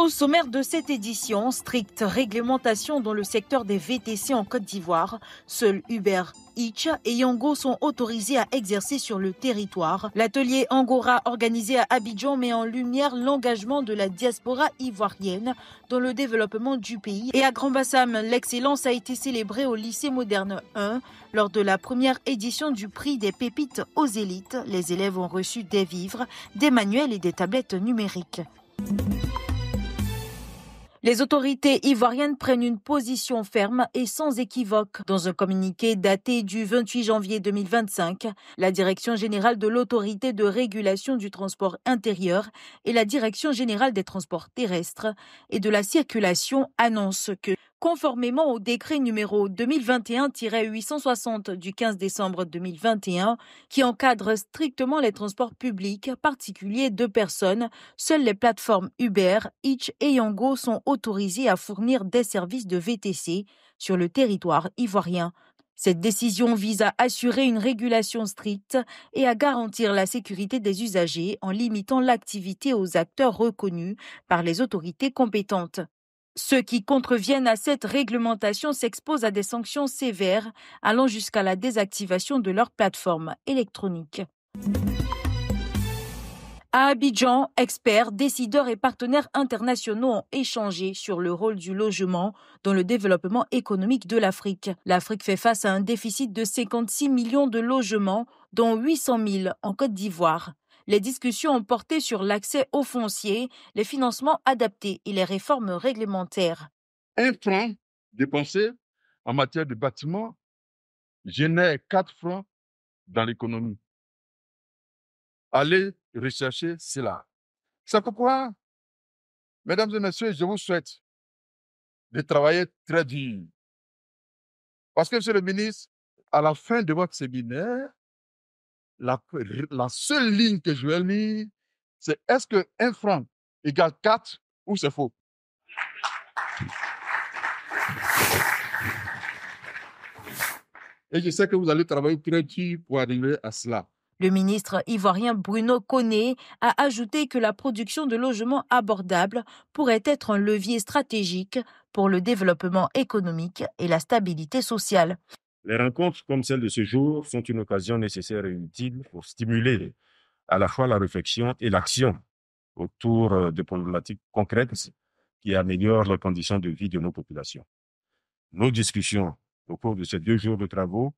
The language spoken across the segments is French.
Au sommaire de cette édition, stricte réglementation dans le secteur des VTC en Côte d'Ivoire. Seuls Uber Eats et Yango sont autorisés à exercer sur le territoire. L'atelier Angora organisé à Abidjan met en lumière l'engagement de la diaspora ivoirienne dans le développement du pays. Et à Grand-Bassam, l'excellence a été célébrée au lycée moderne 1 lors de la première édition du prix des pépites aux élites. Les élèves ont reçu des vivres, des manuels et des tablettes numériques. Les autorités ivoiriennes prennent une position ferme et sans équivoque. Dans un communiqué daté du 28 janvier 2025, la Direction générale de l'autorité de régulation du transport intérieur et la Direction générale des transports terrestres et de la circulation annoncent que, conformément au décret numéro 2021-860 du 15 décembre 2021, qui encadre strictement les transports publics particuliers de personnes, seules les plateformes Uber, Eats et Yango sont autorisées à fournir des services de VTC sur le territoire ivoirien. Cette décision vise à assurer une régulation stricte et à garantir la sécurité des usagers en limitant l'activité aux acteurs reconnus par les autorités compétentes. Ceux qui contreviennent à cette réglementation s'exposent à des sanctions sévères allant jusqu'à la désactivation de leur plateforme électronique. À Abidjan, experts, décideurs et partenaires internationaux ont échangé sur le rôle du logement dans le développement économique de l'Afrique. L'Afrique fait face à un déficit de 56 millions de logements, dont 800 000 en Côte d'Ivoire. Les discussions ont porté sur l'accès au foncier, les financements adaptés et les réformes réglementaires. Un franc dépensé en matière de bâtiment génère 4 francs dans l'économie. Allez rechercher cela. C'est pourquoi, mesdames et messieurs, je vous souhaite de travailler très dur. Parce que, monsieur le ministre, à la fin de votre séminaire, la seule ligne que je vais lire, c'est est-ce que 1 franc égale 4 ou c'est faux? Et je sais que vous allez travailler très dur pour arriver à cela. Le ministre ivoirien Bruno Koné a ajouté que la production de logements abordables pourrait être un levier stratégique pour le développement économique et la stabilité sociale. Les rencontres comme celle de ce jour sont une occasion nécessaire et utile pour stimuler à la fois la réflexion et l'action autour de problématiques concrètes qui améliorent les conditions de vie de nos populations. Nos discussions au cours de ces 2 jours de travaux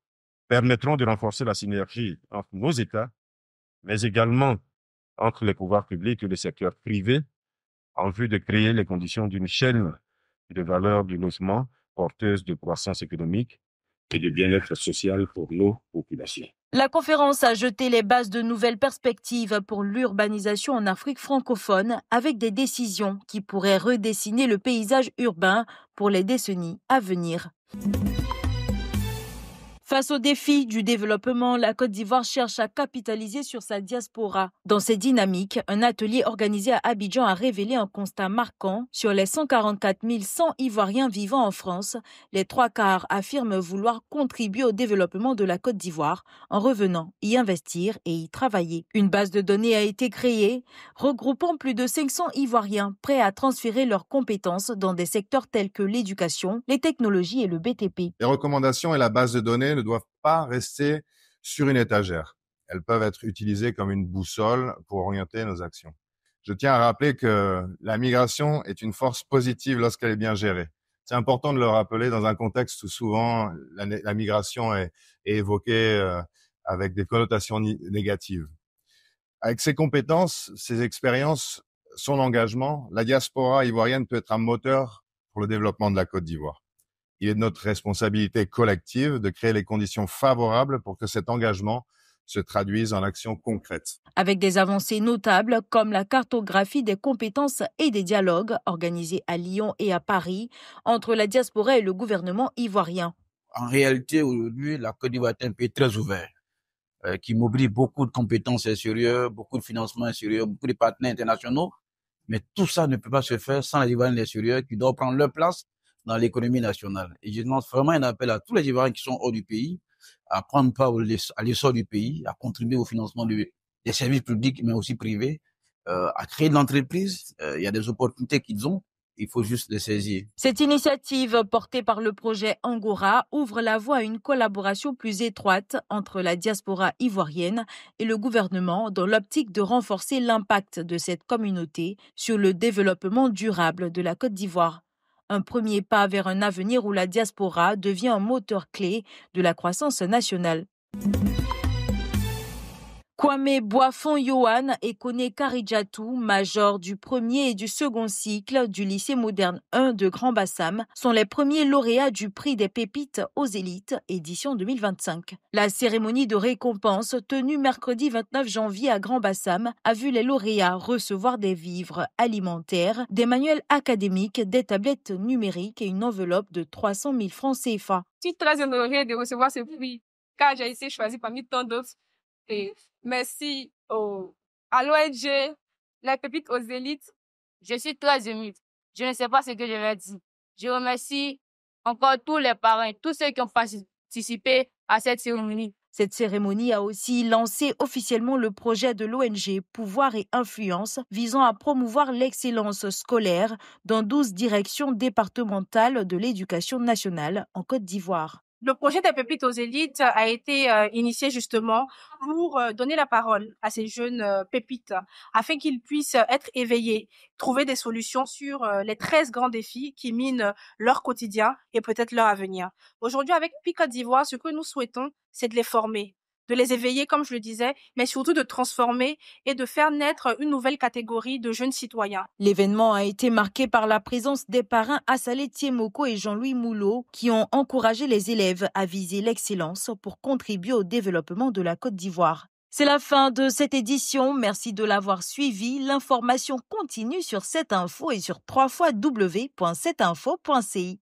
permettront de renforcer la synergie entre nos États, mais également entre les pouvoirs publics et le secteur privé, en vue de créer les conditions d'une chaîne de valeur du logement porteuse de croissance économique et de bien-être social pour nos populations. La conférence a jeté les bases de nouvelles perspectives pour l'urbanisation en Afrique francophone avec des décisions qui pourraient redessiner le paysage urbain pour les décennies à venir. Face aux défis du développement, la Côte d'Ivoire cherche à capitaliser sur sa diaspora. Dans ces dynamiques, un atelier organisé à Abidjan a révélé un constat marquant. Sur les 144 100 Ivoiriens vivant en France, les 3/4 affirment vouloir contribuer au développement de la Côte d'Ivoire en revenant y investir et y travailler. Une base de données a été créée, regroupant plus de 500 Ivoiriens prêts à transférer leurs compétences dans des secteurs tels que l'éducation, les technologies et le BTP. Les recommandations et la base de données ne doivent pas rester sur une étagère. Elles peuvent être utilisées comme une boussole pour orienter nos actions. Je tiens à rappeler que la migration est une force positive lorsqu'elle est bien gérée. C'est important de le rappeler dans un contexte où souvent la migration est évoquée avec des connotations négatives. Avec ses compétences, ses expériences, son engagement, la diaspora ivoirienne peut être un moteur pour le développement de la Côte d'Ivoire. Il est de notre responsabilité collective de créer les conditions favorables pour que cet engagement se traduise en actions concrètes. Avec des avancées notables comme la cartographie des compétences et des dialogues organisés à Lyon et à Paris entre la diaspora et le gouvernement ivoirien. En réalité, aujourd'hui, la Côte d'Ivoire est un pays très ouvert, qui mobilise beaucoup de compétences sérieuses, beaucoup de financements sérieux, beaucoup de partenaires internationaux. Mais tout ça ne peut pas se faire sans les Ivoiriens sérieux qui doivent prendre leur place dans l'économie nationale. Et je lance vraiment un appel à tous les Ivoiriens qui sont hors du pays à prendre part à l'essor du pays, à contribuer au financement des services publics, mais aussi privés, à créer de l'entreprise. Il y a des opportunités qu'ils ont. Il faut juste les saisir. Cette initiative portée par le projet Angora ouvre la voie à une collaboration plus étroite entre la diaspora ivoirienne et le gouvernement dans l'optique de renforcer l'impact de cette communauté sur le développement durable de la Côte d'Ivoire. Un premier pas vers un avenir où la diaspora devient un moteur clé de la croissance nationale. Kwame Boisfond Yohan et Kone Karidjatou, majors du premier et du second cycle du lycée moderne 1 de Grand Bassam, sont les premiers lauréats du prix des pépites aux élites, édition 2025. La cérémonie de récompense tenue mercredi 29 janvier à Grand Bassam a vu les lauréats recevoir des vivres alimentaires, des manuels académiques, des tablettes numériques et une enveloppe de 300 000 francs CFA. Je suis très honorée de recevoir ce prix car j'ai été choisie parmi tant d'autres. Et merci à l'ONG, les pépites aux élites. Je suis très émue. Je ne sais pas ce que je vais dire. Je remercie encore tous les parents, tous ceux qui ont participé à cette cérémonie. Cette cérémonie a aussi lancé officiellement le projet de l'ONG Pouvoir et Influence visant à promouvoir l'excellence scolaire dans 12 directions départementales de l'éducation nationale en Côte d'Ivoire. Le projet des pépites aux élites a été initié justement pour donner la parole à ces jeunes pépites afin qu'ils puissent être éveillés, trouver des solutions sur les 13 grands défis qui minent leur quotidien et peut-être leur avenir. Aujourd'hui, avec PIC Côte d'Ivoire, ce que nous souhaitons, c'est de les former, de les éveiller, comme je le disais, mais surtout de transformer et de faire naître une nouvelle catégorie de jeunes citoyens. L'événement a été marqué par la présence des parrains Assalé Tiemoko et Jean-Louis Moulot qui ont encouragé les élèves à viser l'excellence pour contribuer au développement de la Côte d'Ivoire. C'est la fin de cette édition. Merci de l'avoir suivi. L'information continue sur 7info et sur www.7info.ci.